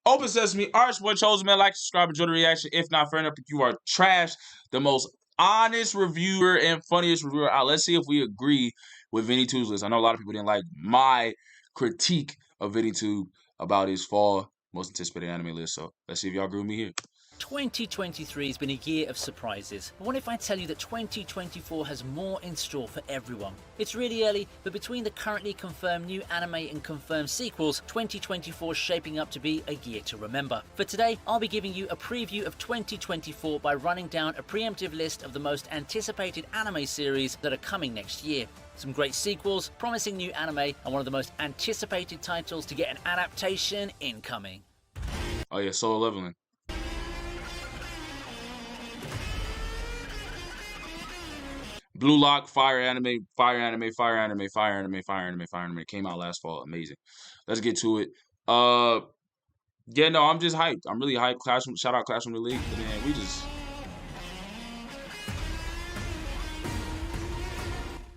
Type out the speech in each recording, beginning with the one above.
Open Sesame, Arch, what chosen man, like, subscribe, enjoy the reaction. If not, fair enough, you are trash. The most honest reviewer and funniest reviewer out. Let's see if we agree with Vinny Two's list. I know a lot of people didn't like my critique of Vinny Two about his fall most anticipated anime list. So let's see if y'all agree with me here. 2023 has been a year of surprises, but what if I tell you that 2024 has more in store for everyone? It's really early, but between the currently confirmed new anime and confirmed sequels, 2024 is shaping up to be a year to remember. For today, I'll be giving you a preview of 2024 by running down a preemptive list of the most anticipated anime series that are coming next year. Some great sequels, promising new anime, and one of the most anticipated titles to get an adaptation incoming. Oh yeah, Solo Leveling. Blue Lock, fire anime, fire anime, fire anime, fire anime, fire anime, fire anime. Came out last fall. Amazing. Let's get to it. Yeah, no, I'm just hyped. I'm really hyped. Classroom, shout out Classroom Elite. Man, we just.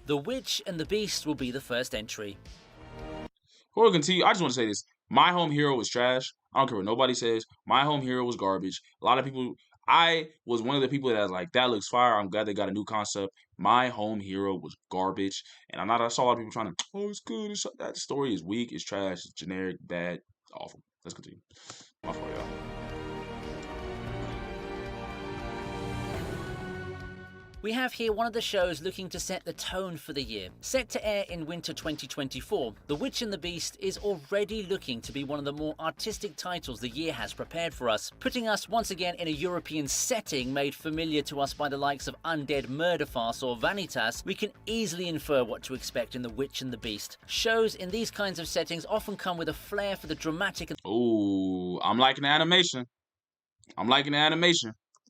The Witch and the Beast will be the first entry. Before we continue, I just want to say this. My Home Hero was trash. I don't care what nobody says. My Home Hero was garbage. A lot of people. I was one of the people that was like, that looks fire. I'm glad they got a new concept. My Home Hero was garbage. And I saw a lot of people trying to, oh, it's good. That story is weak. It's trash. It's generic, bad, awful. Let's continue. My fault, y'all. We have here one of the shows looking to set the tone for the year. Set to air in winter 2024, The Witch and the Beast is already looking to be one of the more artistic titles the year has prepared for us, putting us once again in a European setting made familiar to us by the likes of Undead Murder Farce or Vanitas. We can easily infer what to expect in The Witch and the Beast. Shows in these kinds of settings often come with a flair for the dramatic and I'm liking the animation.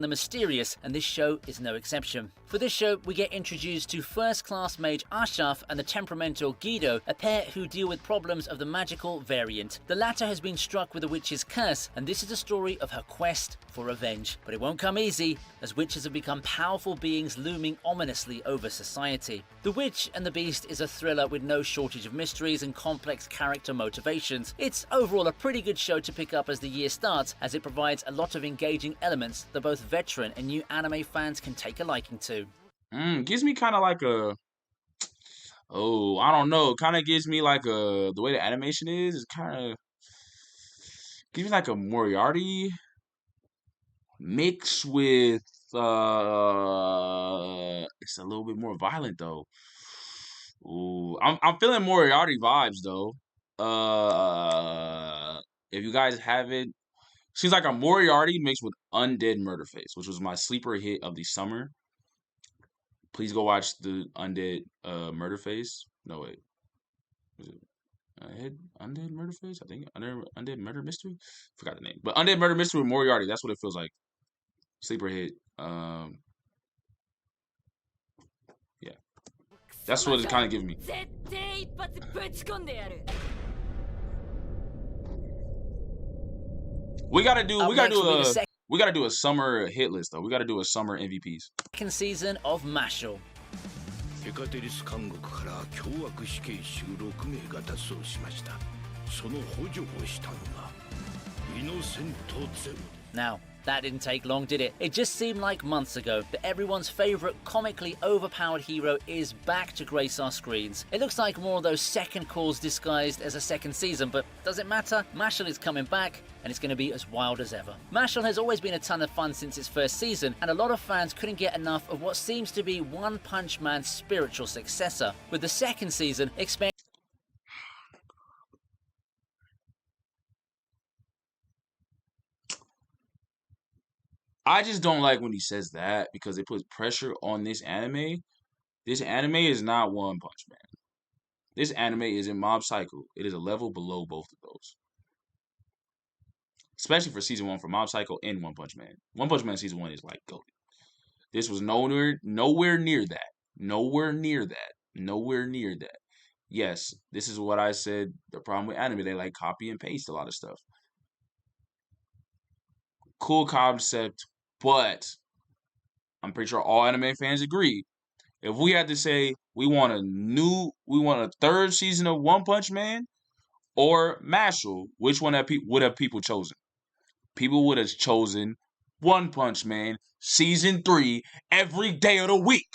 the mysterious, and this show is no exception. For this show, we get introduced to first-class mage Ashaf and the temperamental Guido, a pair who deal with problems of the magical variant. The latter has been struck with a witch's curse, and this is a story of her quest for revenge. But it won't come easy, as witches have become powerful beings looming ominously over society. The Witch and the Beast is a thriller with no shortage of mysteries and complex character motivations. It's overall a pretty good show to pick up as the year starts, as it provides a lot of engaging elements that both veteran and new anime fans can take a liking to. Gives me kind of like a, I don't know. Kind of gives me like a, the way the animation is kind of gives me like a Moriarty mix with it's a little bit more violent though. Ooh, I'm feeling Moriarty vibes though. If you guys haven't, seems like a Moriarty mixed with Undead Murderface, which was my sleeper hit of the summer. Please go watch the Undead Murderface. No wait, was it Undead Murderface? I think Undead Murder Mystery. Forgot the name, but Undead Murder Mystery with Moriarty. That's what it feels like. Sleeper hit. Yeah, that's what it kind of gives me. We gotta do a summer hit list though. We gotta do a summer MVPs. Second season of Mashle. セカテリス監獄から凶悪死刑囚6名が脱走しました。その補助をしたのがイノセントゼロ。 Now, that didn't take long, did it? It just seemed like months ago that everyone's favourite comically overpowered hero is back to grace our screens. It looks like more of those second calls disguised as a second season, but does it matter? Mashle is coming back, and it's going to be as wild as ever. Mashle has always been a ton of fun since its first season, and a lot of fans couldn't get enough of what seems to be One Punch Man's spiritual successor, with the second season expanding. I just don't like when he says that because it puts pressure on this anime. This anime is not One Punch Man. This anime is in Mob Psycho. It is a level below both of those. Especially for season 1 for Mob Psycho and One Punch Man. One Punch Man season 1 is like goated. This was nowhere near that. Nowhere near that. Yes, this is what I said. The problem with anime, they like copy and paste a lot of stuff. Cool concept, but I'm pretty sure all anime fans agree. If we had to say we want a third season of One Punch Man or Mashle, which one would have people chosen? people would have chosen One Punch Man season 3 every day of the week.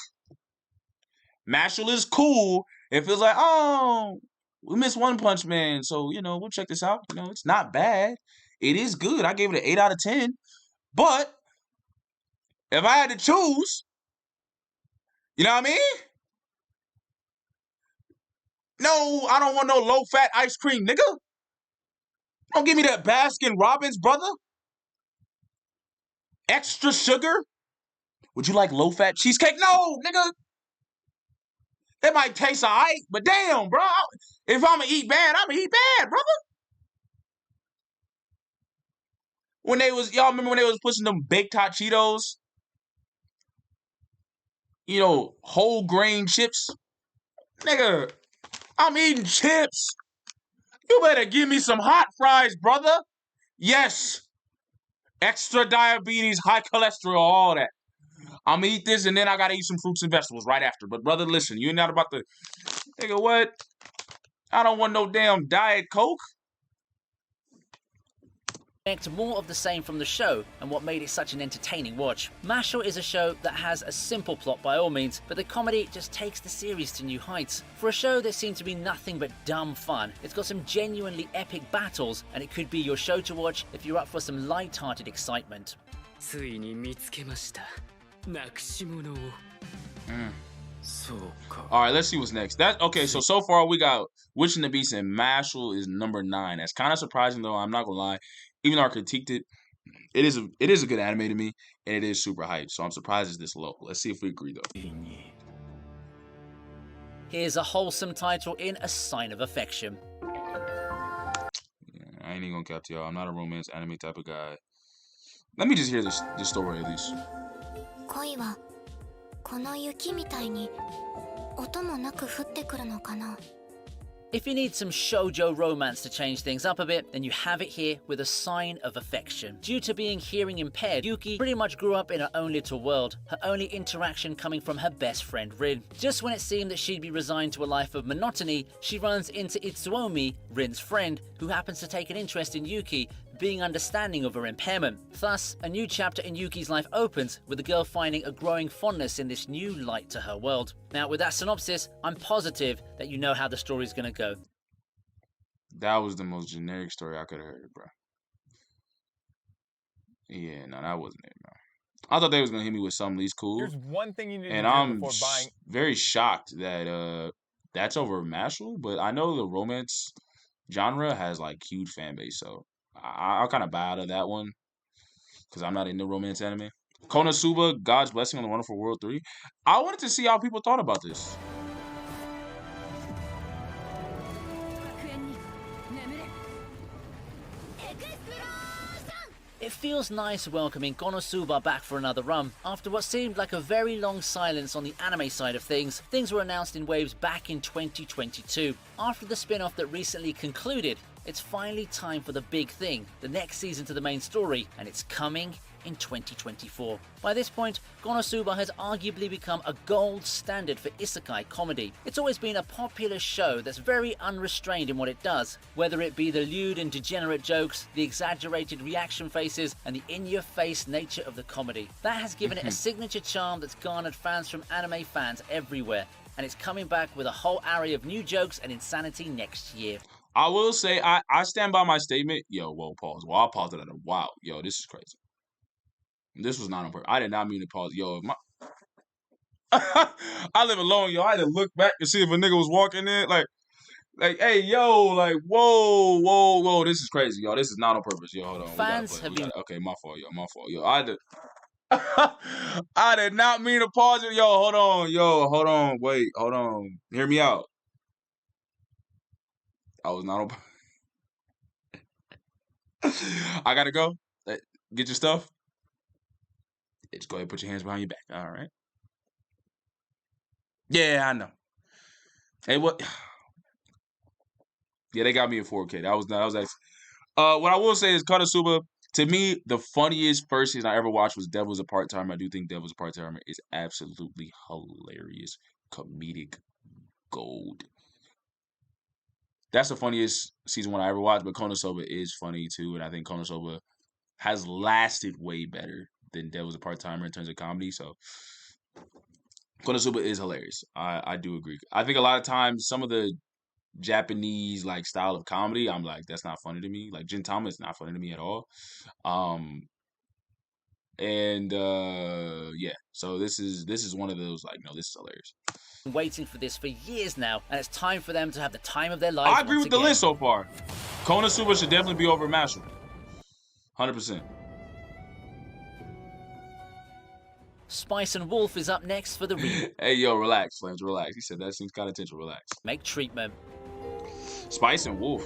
Mashle is cool. It feels like, oh, we missed One Punch Man, so we'll check this out. It's not bad. It is good. I gave it an 8 out of 10. But if I had to choose, you know what I mean? No, I don't want no low-fat ice cream, nigga. Don't give me that Baskin Robbins, brother. Extra sugar? Would you like low-fat cheesecake? No, nigga. It might taste alright, but damn, bro. If I'ma eat bad, I'ma eat bad, brother. Y'all remember when they was pushing them baked hot Cheetos? Whole grain chips? Nigga, I'm eating chips. You better give me some hot fries, brother. Yes. Extra diabetes, high cholesterol, all that. I'm gonna eat this and then I gotta eat some fruits and vegetables right after. But brother, listen, you're not about to. Nigga, what? I don't want no damn Diet Coke. More of the same from the show and what made it such an entertaining watch. Mashle is a show that has a simple plot by all means, but the comedy just takes the series to new heights. For a show that seemed to be nothing but dumb fun, it's got some genuinely epic battles, and it could be your show to watch if you're up for some light-hearted excitement. Alright, let's see what's next. So far we got Witch and the Beast and Mashle is number 9. That's kind of surprising though, I'm not gonna lie. Even though I critiqued it, it is a good anime to me, and it is super hyped. So I'm surprised it's this low. Let's see if we agree though. Here's a wholesome title in A Sign of Affection. Yeah, I ain't even gonna cap to y'all. I'm not a romance anime type of guy. Let me just hear this story at least. 恋はこの雪みたいに音もなく降ってくるのかな If you need some shoujo romance to change things up a bit, then you have it here with A Sign of Affection. Due to being hearing impaired, Yuki pretty much grew up in her own little world, her only interaction coming from her best friend Rin. Just when it seemed that she'd be resigned to a life of monotony, she runs into Itsuomi, Rin's friend, who happens to take an interest in Yuki, being understanding of her impairment. Thus, a new chapter in Yuki's life opens with the girl finding a growing fondness in this new light to her world. Now, with that synopsis, I'm positive that you know how the story's gonna go. That was the most generic story I could have heard, bro. Yeah, no, that wasn't it, bro. I thought they was gonna hit me with something at least cool. There's one thing you need and to do I'm before buying. very shocked that that's over Mashle, but I know the romance genre has like huge fan base, so I'll kind of buy out of that one because I'm not into romance anime. Konosuba, God's Blessing on the Wonderful World 3. I wanted to see how people thought about this. It feels nice welcoming Konosuba back for another run. After what seemed like a very long silence on the anime side of things, things were announced in waves back in 2022. After the spin-off that recently concluded, it's finally time for the big thing, the next season to the main story, and it's coming in 2024. By this point, Konosuba has arguably become a gold standard for isekai comedy. It's always been a popular show that's very unrestrained in what it does, whether it be the lewd and degenerate jokes, the exaggerated reaction faces, and the in-your-face nature of the comedy. That has given it a signature charm that's garnered fans from anime fans everywhere, and it's coming back with a whole array of new jokes and insanity next year. I will say, I stand by my statement. Yo, whoa, pause. Well, I'll pause it at a wow. Yo, this is crazy. This was not on purpose. I did not mean to pause. Yo, I live alone, yo. I had to look back to see if a nigga was walking in. Like, hey, yo, like, whoa. This is crazy, yo. This is not on purpose. Yo, hold on. Fans have been... Okay, my fault, yo. I had to... I did not mean to pause it. Yo, hold on. Wait, hold on. Hear me out. I was not on... I gotta go. Get your stuff. Just go ahead and put your hands behind your back. All right. Yeah, I know. Hey, what? Yeah, they got me in 4K. That was actually. What I will say is Konosuba, to me, the funniest first season I ever watched was Devil's a Part-Timer. I do think Devil's a Part-Timer is absolutely hilarious. Comedic gold. That's the funniest season one I ever watched, but Konosuba is funny too, and I think Konosuba has lasted way better than Devil's a Part-Timer in terms of comedy. So Konosuba is hilarious. I do agree. I think a lot of times some of the Japanese like style of comedy, I'm like, that's not funny to me. Like Gintama is not funny to me at all. And yeah, so this is one of those like, no, this is hilarious. Waiting for this for years now, and it's time for them to have the time of their lives. I agree with the list so far. Konosuba should definitely be over Mashle. 100%. Spice and Wolf is up next for the Hey, yo, relax, Flames, relax. He said that seems kind of tense. Relax. remake treatment. Spice and Wolf.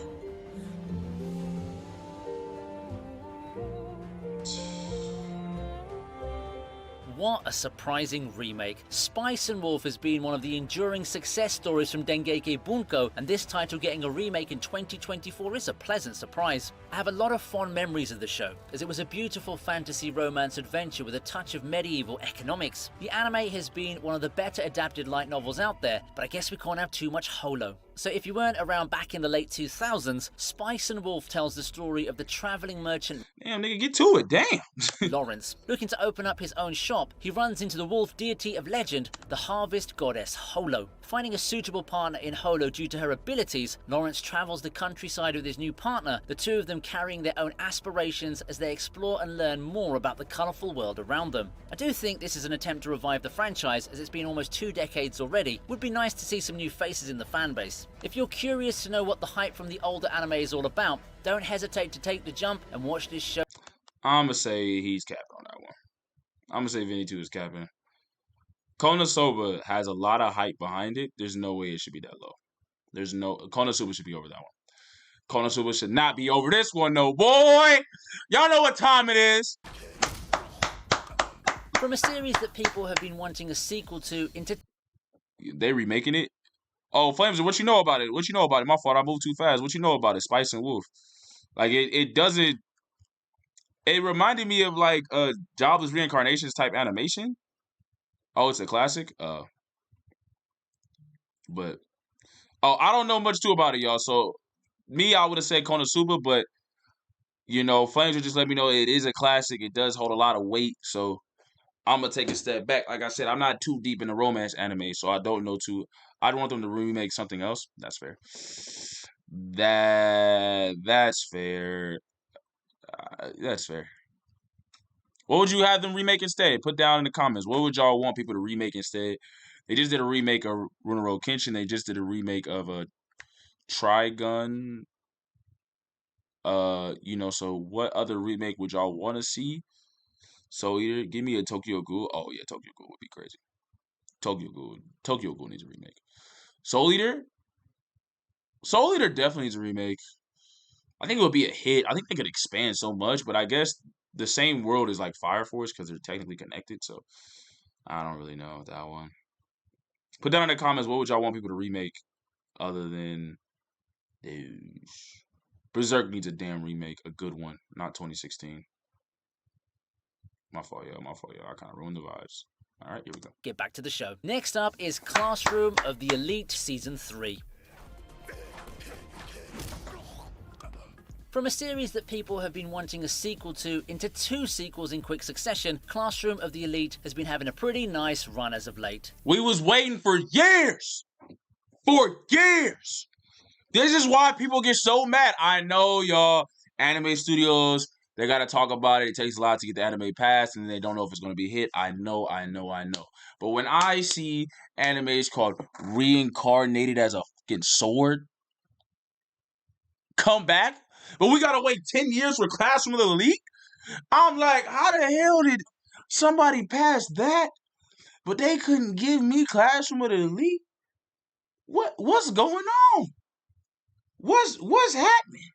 What a surprising remake. Spice and Wolf has been one of the enduring success stories from Dengeki Bunko, and this title getting a remake in 2024 is a pleasant surprise. I have a lot of fond memories of the show, as it was a beautiful fantasy romance adventure with a touch of medieval economics. The anime has been one of the better adapted light novels out there, but I guess we can't have too much holo. So if you weren't around back in the late 2000s, Spice and Wolf tells the story of the traveling merchant Damn, nigga, get to it. Damn. Lawrence. Looking to open up his own shop, he runs into the wolf deity of legend, the harvest goddess Holo. Finding a suitable partner in Holo due to her abilities, Lawrence travels the countryside with his new partner, the two of them carrying their own aspirations as they explore and learn more about the colourful world around them. I do think this is an attempt to revive the franchise, as it's been almost 2 decades already. Would be nice to see some new faces in the fanbase. If you're curious to know what the hype from the older anime is all about, don't hesitate to take the jump and watch this show. I'm going to say he's capping on that one. I'm going to say Vinny 2 is capping. Konosuba has a lot of hype behind it. There's no way it should be that low. Konosuba should be over that one. Konosuba should not be over this one, no, boy. Y'all know what time it is. From a series that people have been wanting a sequel to into... They remaking it? Oh, Flames, what you know about it? What you know about it? My fault, I moved too fast. What you know about it? Spice and Wolf. Like, it doesn't... It reminded me of, like, a Jobless Reincarnations type animation. Oh, it's a classic? But... Oh, I don't know much too about it, y'all. So, me, I would have said Konosuba, but, you know, Flames would just let me know it is a classic. It does hold a lot of weight, so I'm going to take a step back. Like I said, I'm not too deep in the romance anime, so I don't know too... I'd want them to remake something else. That's fair. That's fair. That's fair. What would you have them remake instead? Put down in the comments. What would y'all want people to remake instead? They just did a remake of Rurouni Kenshin. They just did a remake of a Trigun. You know, so what other remake would y'all want to see? So either give me a Tokyo Ghoul. Oh yeah, Tokyo Ghoul would be crazy. Tokyo Ghoul needs a remake. Soul Eater definitely needs a remake. I think it would be a hit. I think they could expand so much, but I guess the same world is like Fire Force because they're technically connected. So I don't really know that one. Put down in the comments what would y'all want people to remake other than Berserk needs a damn remake, a good one, not 2016. My fault, y'all. I kind of ruined the vibes. All right, here we go. Get back to the show. Next up is Classroom of the Elite Season 3. From a series that people have been wanting a sequel to into 2 sequels in quick succession, Classroom of the Elite has been having a pretty nice run as of late. We was waiting for years. This is why people get so mad. I know, y'all, anime studios, they got to talk about it. It takes a lot to get the anime passed, and they don't know if it's going to be a hit. I know. But when I see animes called Reincarnated as a fucking Sword come back, but we got to wait 10 years for Classroom of the Elite, I'm like, how the hell did somebody pass that, but they couldn't give me Classroom of the Elite? What's going on? What's happening?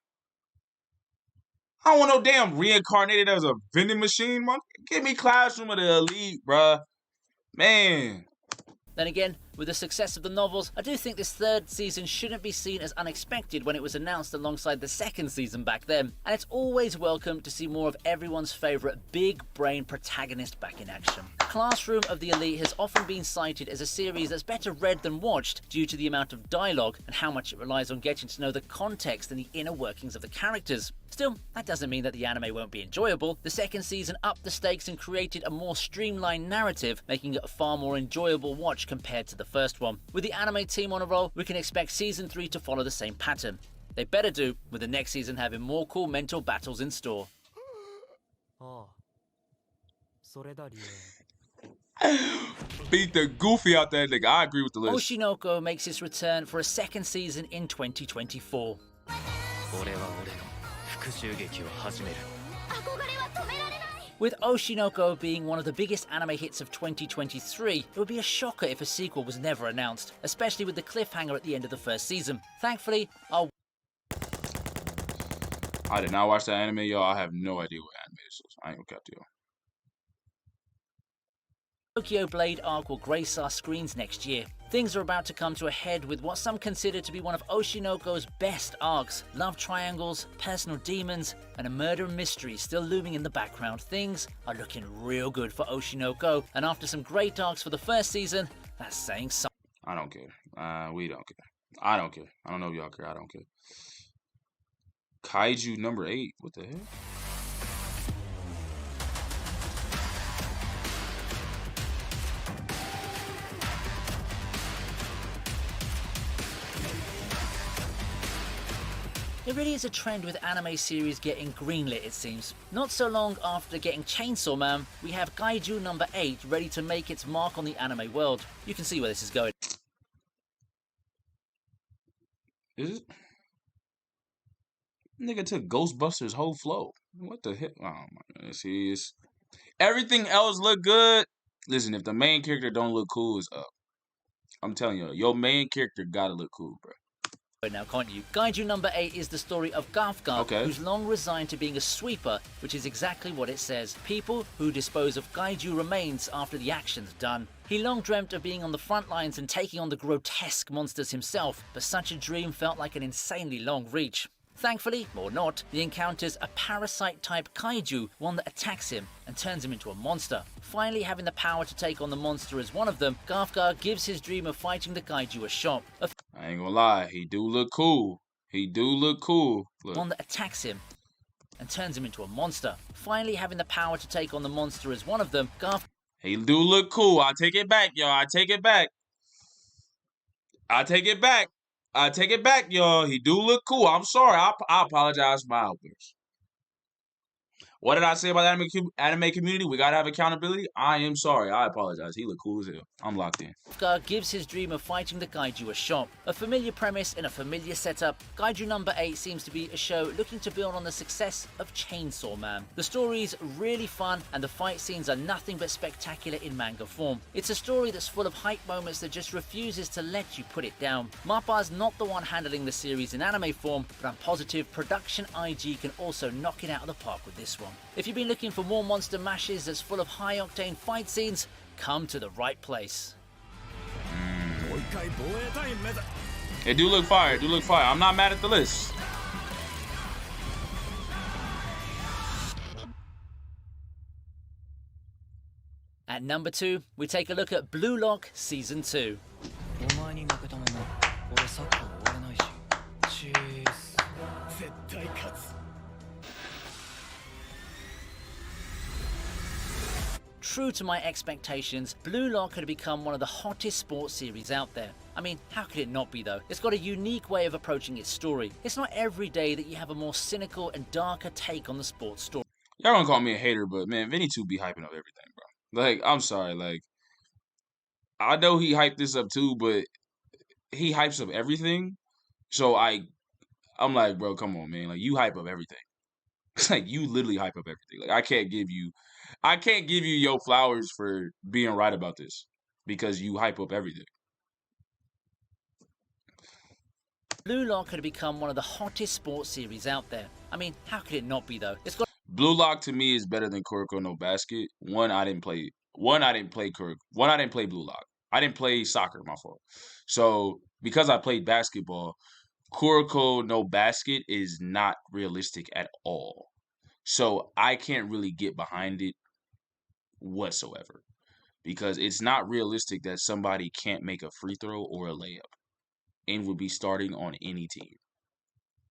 I don't want no damn Reincarnated as a vending machine, man. Give me Classroom of the Elite, bruh. Man. Then again, with the success of the novels, I do think this 3rd season shouldn't be seen as unexpected when it was announced alongside the 2nd season back then. And it's always welcome to see more of everyone's favourite big brain protagonist back in action. Classroom of the Elite has often been cited as a series that's better read than watched due to the amount of dialogue and how much it relies on getting to know the context and the inner workings of the characters. Still, that doesn't mean that the anime won't be enjoyable. The second season upped the stakes and created a more streamlined narrative, making it a far more enjoyable watch compared to the first one. With the anime team on a roll, we can expect season 3 to follow the same pattern. They better do, with the next season having more cool mental battles in store. Beat the goofy out that nigga. I agree with the list. Oshinoko makes his return for a second season in 2024. With Oshinoko being one of the biggest anime hits of 2023, it would be a shocker if a sequel was never announced, especially with the cliffhanger at the end of the first season. Thankfully, I did not watch that anime, y'all. I have no idea what anime this is. I ain't gonna cap to y'all. Tokyo Blade arc will grace our screens next year. Things are about to come to a head with what some consider to be one of Oshinoko's best arcs. Love triangles, personal demons, and a murder mystery still looming in the background. Things are looking real good for Oshinoko, and after some great arcs for the first season, that's saying something. I don't care. We don't care. I don't care. I don't know if y'all care. I don't care. Kaiju number 8. What the hell? There really is a trend with anime series getting greenlit, it seems. Not so long after getting Chainsaw Man, we have Kaiju number 8 ready to make its mark on the anime world. You can see where this is going. Is it? Nigga took Ghostbusters' whole flow. What the hell? Oh my goodness. It's... Everything else look good. Listen, if the main character don't look cool, it's up. I'm telling you, your main character gotta look cool, bro. Now, can't you? Kaiju number 8 is the story of Gafgar, who's long resigned to being a sweeper, which is exactly what it says. People who dispose of Kaiju remains after the action's done. He long dreamt of being on the front lines and taking on the grotesque monsters himself, but such a dream felt like an insanely long reach. Thankfully, or not, he encounters a parasite-type kaiju, one that attacks him and turns him into a monster. Finally having the power to take on the monster as one of them, Gafgar gives his dream of fighting the kaiju a shot. I ain't gonna lie, he do look cool. He do look cool. Look. One that attacks him and turns him into a monster. Finally having the power to take on the monster as one of them, He do look cool. I take it back, y'all. I take it back. I take it back. I take it back, y'all. He do look cool. I'm sorry. I apologize for my outburst. What did I say about the anime community? We gotta have accountability. I am sorry. I apologize. He look cool as hell. I'm locked in. Gafgar gives his dream of fighting the kaiju a shot. A familiar premise in a familiar setup, Kaiju number 8 seems to be a show looking to build on the success of Chainsaw Man. The story's really fun and the fight scenes are nothing but spectacular in manga form. It's a story that's full of hype moments that just refuses to let you put it down. MAPPA's not the one handling the series in anime form, but I'm positive Production IG can also knock it out of the park with this one. If you've been looking for more monster mashes that's full of high-octane fight scenes, come to the right place. It do look fire. It do look fire. I'm not mad at the list. At number 2, we take a look at Blue Lock Season 2. True to my expectations, Blue Lock had become one of the hottest sports series out there. I mean, how could it not be though? It's got a unique way of approaching its story. It's not every day that you have a more cynical and darker take on the sports story. Y'all gonna call me a hater, but man, Vinny 2 be hyping up everything, bro. Like, I'm sorry, like, I know he hyped this up too, but he hypes up everything. So I'm like, bro, come on, man. Like, you hype up everything. It's like you literally hype up everything. Like, I can't give you your flowers for being right about this because you hype up everything. Blue Lock had become one of the hottest sports series out there. I mean, how could it not be though? It's got Blue Lock to me is better than Kuroko no Basket. I didn't play Blue Lock. I didn't play soccer, my fault. So because I played basketball, Kuroko no Basket is not realistic at all. So I can't really get behind it whatsoever. because it's not realistic that somebody can't make a free throw or a layup and would be starting on any team,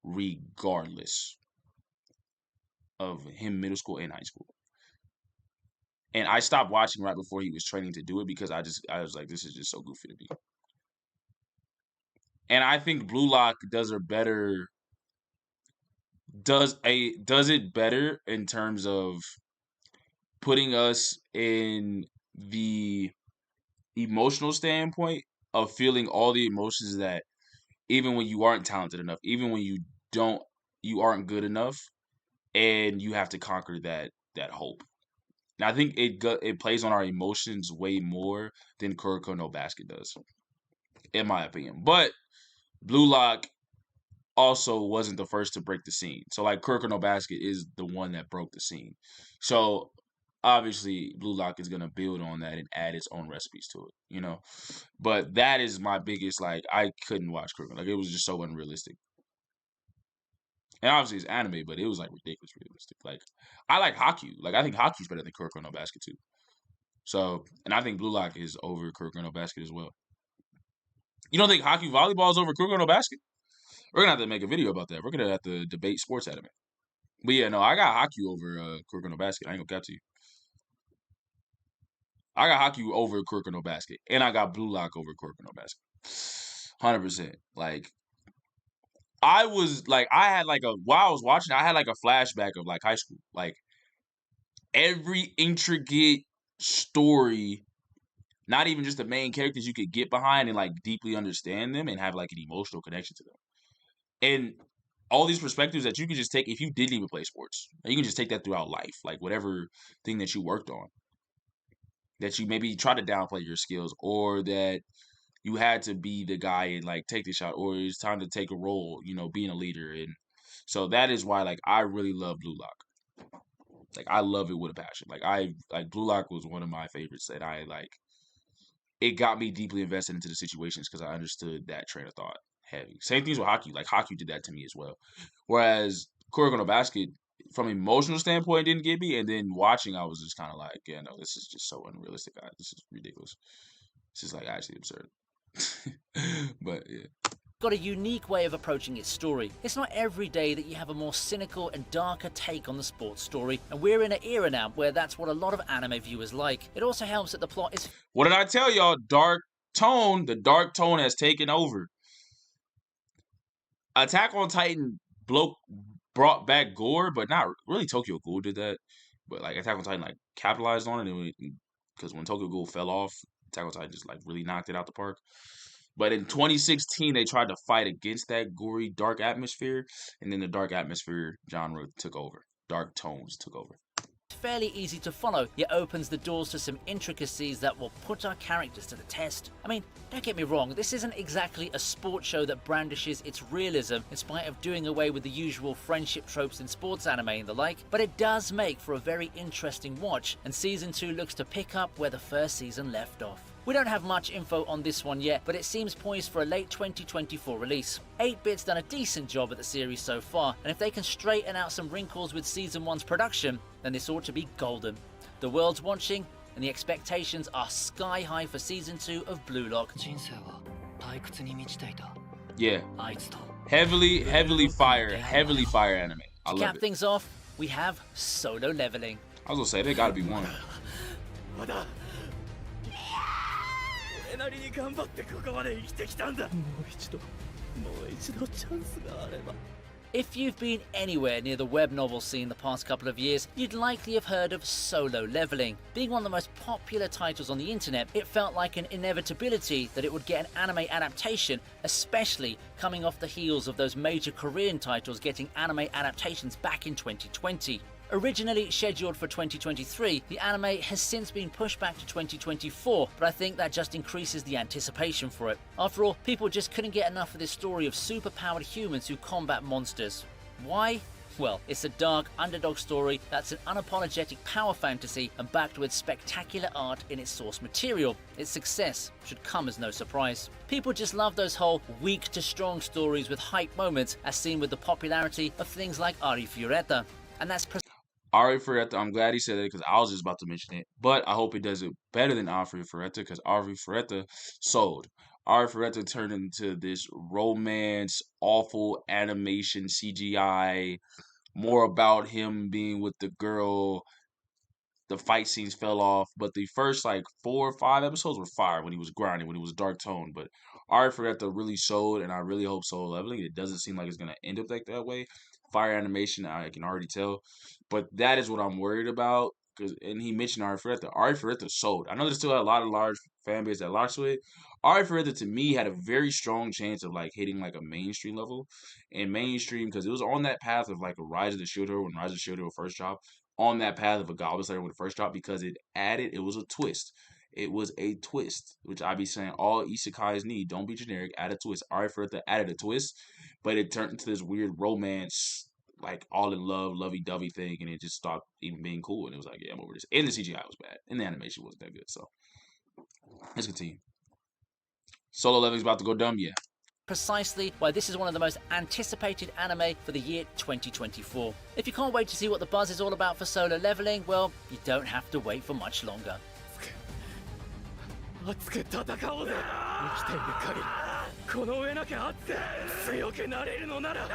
regardless of him middle school and high school. And I stopped watching right before he was training to do it because I was like, this is just so goofy to me. And I think Blue Lock does it better in terms of putting us in the emotional standpoint of feeling all the emotions that even when you aren't talented enough, even when you aren't good enough, and you have to conquer that hope. And I think it plays on our emotions way more than Kuroko no Basket does, in my opinion. But Blue Lock also wasn't the first to break the scene. So like Kuroko no Basket is the one that broke the scene. So obviously Blue Lock is gonna build on that and add its own recipes to it, you know. But that is my biggest, like, I couldn't watch Kuroko. Like, it was just so unrealistic. And obviously it's anime, but it was like ridiculous realistic. Like, I like Haku. Like, I think Haku's better than Kuroko no Basket too. So, and I think Blue Lock is over Kuroko no Basket as well. You don't think Haku volleyball is over Kuroko no Basket? We're gonna have to make a video about that. We're gonna have to debate sports anime. But yeah, no, I got Haku over Kuroko no Basket. I ain't gonna cap to you. I got Haku over Kuroko no Basket, and I got Blue Lock over Kuroko no Basket. 100%. Like, I was like, while I was watching, I had like a flashback of like high school. Like, every intricate story, not even just the main characters, you could get behind and like deeply understand them and have like an emotional connection to them. And all these perspectives that you could just take if you didn't even play sports. You can just take that throughout life, like whatever thing that you worked on, that you maybe try to downplay your skills, or that you had to be the guy and like take the shot, or it's time to take a role, you know, being a leader. And so that is why, like, I really love Blue Lock. Like, I love it with a passion. Like Blue Lock was one of my favorites that I like. It got me deeply invested into the situations because I understood that train of thought heavy. Same things with Haku. Like, Haku did that to me as well. Whereas Kuroko no Basket, from an emotional standpoint, didn't get me. And then watching, I was just kind of like, yeah, no, this is just so unrealistic. This is ridiculous. This is like actually absurd. But yeah. Got a unique way of approaching its story. It's not every day that you have a more cynical and darker take on the sports story, and we're in an era now where that's what a lot of anime viewers like. It also helps that the plot is... What did I tell y'all? The dark tone has taken over. Attack on Titan brought back gore, but not really. Tokyo Ghoul did that, but like Attack on Titan like capitalized on it, because when Tokyo Ghoul fell off, Attack on Titan just like really knocked it out the park. But in 2016, they tried to fight against that gory, dark atmosphere, and then the dark atmosphere genre took over. Dark tones took over. Fairly easy to follow, yet opens the doors to some intricacies that will put our characters to the test. I mean, don't get me wrong, this isn't exactly a sports show that brandishes its realism in spite of doing away with the usual friendship tropes in sports anime and the like, but it does make for a very interesting watch, and Season 2 looks to pick up where the first season left off. We don't have much info on this one yet, but it seems poised for a late 2024 release. 8-Bit's done a decent job at the series so far, and if they can straighten out some wrinkles with Season 1's production, then this ought to be golden. The world's watching, and the expectations are sky high for Season 2 of Blue Lock. Yeah. Heavily fire anime. I love it. To cap things off, we have Solo Leveling. I was gonna say, they gotta be one. If you've been anywhere near the web novel scene the past couple of years, you'd likely have heard of Solo Leveling. Being one of the most popular titles on the internet, it felt like an inevitability that it would get an anime adaptation, especially coming off the heels of those major Korean titles getting anime adaptations back in 2020. Originally scheduled for 2023, the anime has since been pushed back to 2024, but I think that just increases the anticipation for it. After all, people just couldn't get enough of this story of superpowered humans who combat monsters. Why? Well, it's a dark underdog story that's an unapologetic power fantasy and backed with spectacular art in its source material. Its success should come as no surprise. People just love those whole weak to strong stories with hype moments, as seen with the popularity of things like Ari Fioretta. And that's Ari Ferretta, I'm glad he said it because I was just about to mention it. But I hope he does it better than Ari Ferretta because Ari Ferretta sold. Ari Ferretta turned into this romance, awful animation CGI, more about him being with the girl. The fight scenes fell off, but the first like 4 or 5 episodes were fire when he was grinding, when he was dark tone. But Ari Ferretta really sold, and I really hope Solo Leveling. It doesn't seem like it's gonna end up like that way. Fire animation, I can already tell, but that is what I'm worried about. And he mentioned Ari Ferretta. Ari Ferretta sold. I know there's still a lot of large fan base that likes it. Ari Ferretta to me had a very strong chance of like hitting like a mainstream level, and mainstream because it was on that path of like a Rise of the Shield Hero when Rise of the Shield Hero first dropped, on that path of a Goblin Slayer when it first dropped because it was a twist. It was a twist, which I be saying all isekais need. Don't be generic, add a twist. Ari Ferretta added a twist, but it turned into this weird romance, like all in love, lovey dovey thing, and it just stopped even being cool. And it was like, yeah, I'm over this. And the CGI was bad, and the animation wasn't that good. So let's continue. Solo Leveling's about to go dumb, yeah. Precisely why this is one of the most anticipated anime for the year 2024. If you can't wait to see what the buzz is all about for Solo Leveling, well, you don't have to wait for much longer. 熱く戦おうぜ生きている限りこの上なきゃ熱く強くなれるのなら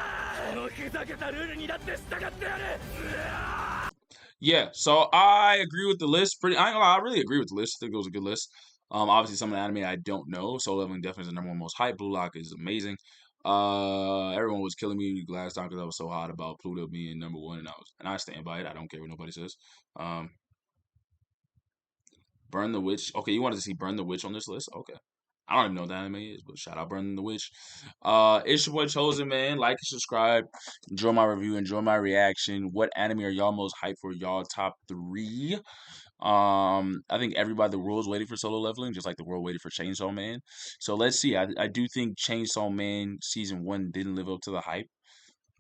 このふざけたルールにだって従ってやる Yeah, so I agree with the list. I ain't gonna lie, I really agree with the list. I think it was a good list. Obviously some of the anime I don't know. Solo Leveling definitely is the number one most hype. Blue Lock is amazing. Everyone was killing me last time because I was so hot about Pluto being number one, and I stand by it. I don't care what nobody says. Burn the Witch. Okay, you wanted to see Burn the Witch on this list? Okay. I don't even know what that anime is, but shout out Burn the Witch. It's your boy Chosen, man. Like and subscribe. Enjoy my review. Enjoy my reaction. What anime are y'all most hyped for? Y'all top 3. I think everybody, the world's waiting for Solo Leveling, just like the world waited for Chainsaw Man. So let's see. I do think Chainsaw Man Season 1 didn't live up to the hype.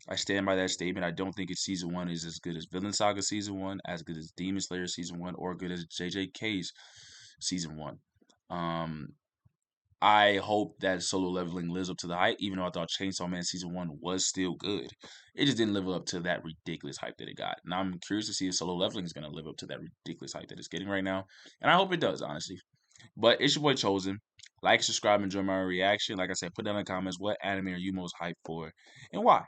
I stand by that statement. I don't think its Season 1 is as good as Villain Saga Season 1, as good as Demon Slayer Season 1, or good as JJK's Season 1. I hope that Solo Leveling lives up to the hype, even though I thought Chainsaw Man Season 1 was still good. It just didn't live up to that ridiculous hype that it got. And I'm curious to see if Solo Leveling is going to live up to that ridiculous hype that it's getting right now. And I hope it does, honestly. But it's your boy Chosen. Like, subscribe, enjoy my reaction. Like I said, put down in the comments what anime are you most hyped for and why.